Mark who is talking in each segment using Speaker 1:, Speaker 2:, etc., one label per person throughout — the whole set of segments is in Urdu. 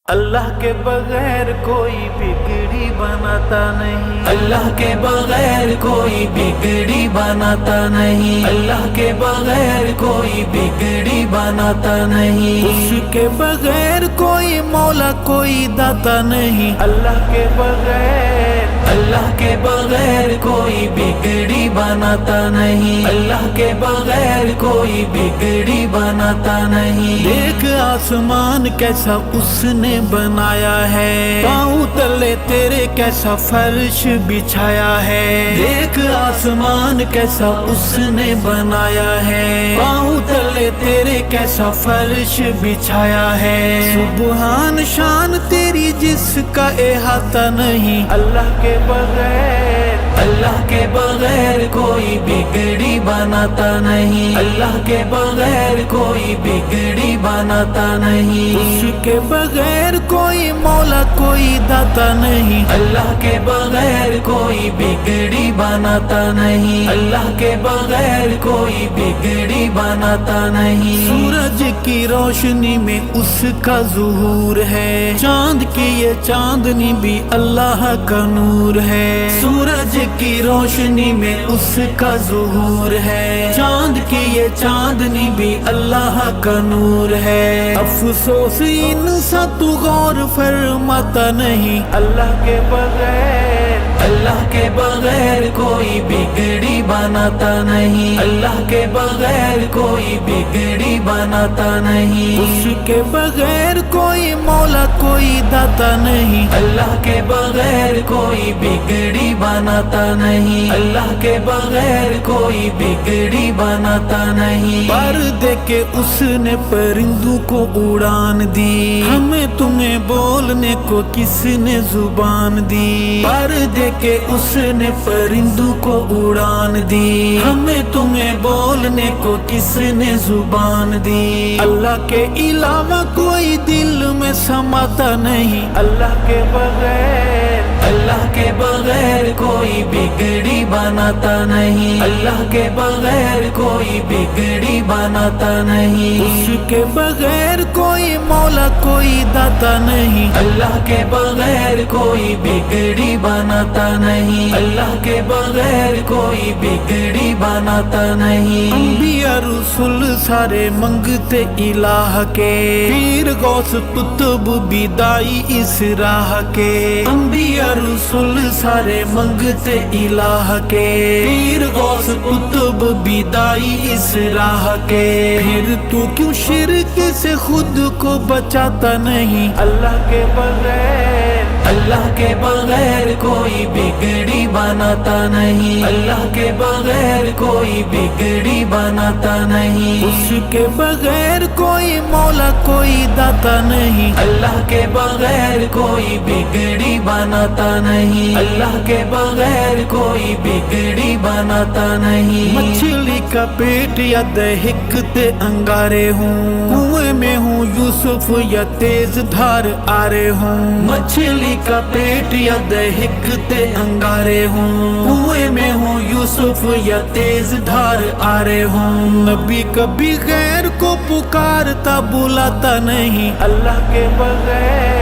Speaker 1: اللہ کے بغیر کوئی بگڑی بناتا نہیں،
Speaker 2: اللہ کے بغیر کوئی بگڑی بناتا نہیں، اللہ کے بغیر کوئی بگڑی بناتا نہیں،
Speaker 1: اس کے بغیر کوئی مولا کوئی داتا نہیں، اللہ کے بغیر
Speaker 2: اللہ کے بغیر کوئی بگڑی بناتا نہیں، اللہ کے بغیر کوئی بگڑی بناتا نہیں۔
Speaker 1: دیکھ آسمان کیسا اس نے بنایا ہے، پاؤں تلے تیرے کیسا فرش بچھایا ہے، دیکھ آسمان کیسا اس نے بنایا ہے، پاؤں تلے تیرے کیسا فرش بچھایا ہے، سبحان شان تیری جس کا احاطہ نہیں، اللہ کے بغیر
Speaker 2: اللہ کے بغیر کوئی بگڑی بناتا نہیں، اللہ کے بغیر کوئی بگڑی بناتا نہیں،
Speaker 1: اس کے بغیر کوئی مولا کوئی داتا نہیں،
Speaker 2: اللہ کے بغیر کوئی بگڑی بناتا نہیں، اللہ کے بغیر کوئی بگڑی بناتا نہیں۔
Speaker 1: سورج کی روشنی میں اس کا ظہور ہے، چاند کی یہ چاندنی بھی اللہ کا نور ہے، سورج کی روشنی میں اس کا ظہور ہے، چاند کی یہ چاندنی بھی اللہ کا نور ہے، افسوس انسان تو غور فرماتا نہیں، اللہ کے بغیر
Speaker 2: اللہ کے بغیر کوئی بگڑی بناتا نہیں، اللہ کے بغیر کوئی بگڑی بناتا نہیں،
Speaker 1: اس کے بغیر کوئی مولا کوئی داتا نہیں،
Speaker 2: اللہ کے بغیر کوئی بگڑی بناتا نہیں، اللہ کے بغیر کوئی بگڑی بناتا نہیں۔
Speaker 1: پردے کے اس نے پرندوں کو اڑان دی، ہمیں تمہیں بولنے کو کس نے زبان دی، پردے کہ اس نے پرندوں کو اڑان دی، ہمیں تمہیں بولنے کو کس نے زبان دی، اللہ کے علاوہ کوئی دل میں سماتا نہیں، اللہ کے بغیر
Speaker 2: اللہ کے بغیر کوئی بگڑی بناتا نہیں، اللہ کے بغیر کوئی بگڑی بناتا نہیں،
Speaker 1: اس کے بغیر کوئی مولا کوئی داتا نہیں،
Speaker 2: اللہ کے بغیر کوئی بگڑی بناتا نہیں، اللہ کے بغیر کوئی بگڑی بناتا نہیں۔
Speaker 1: انبیاء رسول سارے منگتے الہ کے، پیر غوث قطب بھی دائی اس راہ کے، انبیاء رسول سارے منگتے الہ کے، پیر غوث قطب بھی دائی اس راہ کے، پھر تو کیوں شرک سے خود کو بچاتا نہیں، اللہ کے بغیر
Speaker 2: اللہ کے بغیر کوئی بگڑی بناتا نہیں، اللہ کے بغیر کوئی بگڑی بناتا نہیں،
Speaker 1: اس کے بغیر کوئی مولا کوئی داتا نہیں،
Speaker 2: اللہ کے بغیر کوئی بگڑی بناتا نہیں، اللہ کے بغیر کوئی بگڑی بناتا نہیں۔
Speaker 1: مچھلی کا پیٹ یا دہکتے انگارے ہوں، کنویں میں ہوں یوسف یا تیز دھار آرے ہوں، مچھلی کا پیٹ یا دہکتے انگارے ہوں، کنویں میں ہوں یوسف یا تیز دھار آرے ہوں، نبی کبھی غیر کو پکارتا بلاتا نہیں، اللہ کے بغیر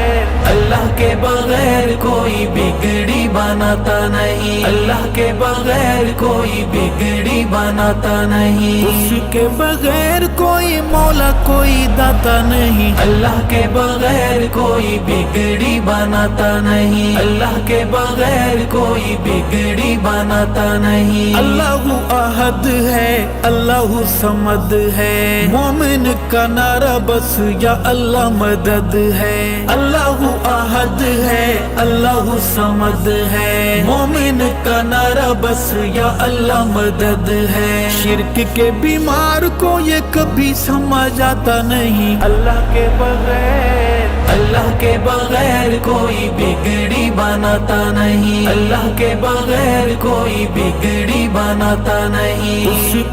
Speaker 2: اللہ کے بغیر کوئی بگڑی بناتا نہیں، اللہ کے بغیر کوئی بگڑی بناتا نہیں،
Speaker 1: اس کے بغیر کوئی مولا کوئی داتا نہیں،
Speaker 2: اللہ کے بغیر کوئی بگڑی بناتا نہیں، اللہ کے بغیر کوئی بگڑی بناتا نہیں۔
Speaker 1: اللہ احد ہے، اللہ صمد ہے، مومن کا نعرہ بس یا اللہ مدد ہے، اللہ احد ہے، اللہ صمد ہے، مومن کا نعرہ بس یا اللہ مدد ہے، شرک کے بیمار کو یہ کبھی سمجھ آتا نہیں، اللہ کے بغیر
Speaker 2: اللہ کے بغیر کوئی بگڑی بناتا نہیں، اللہ کے بغیر کوئی بگڑی بناتا نہیں،
Speaker 1: اس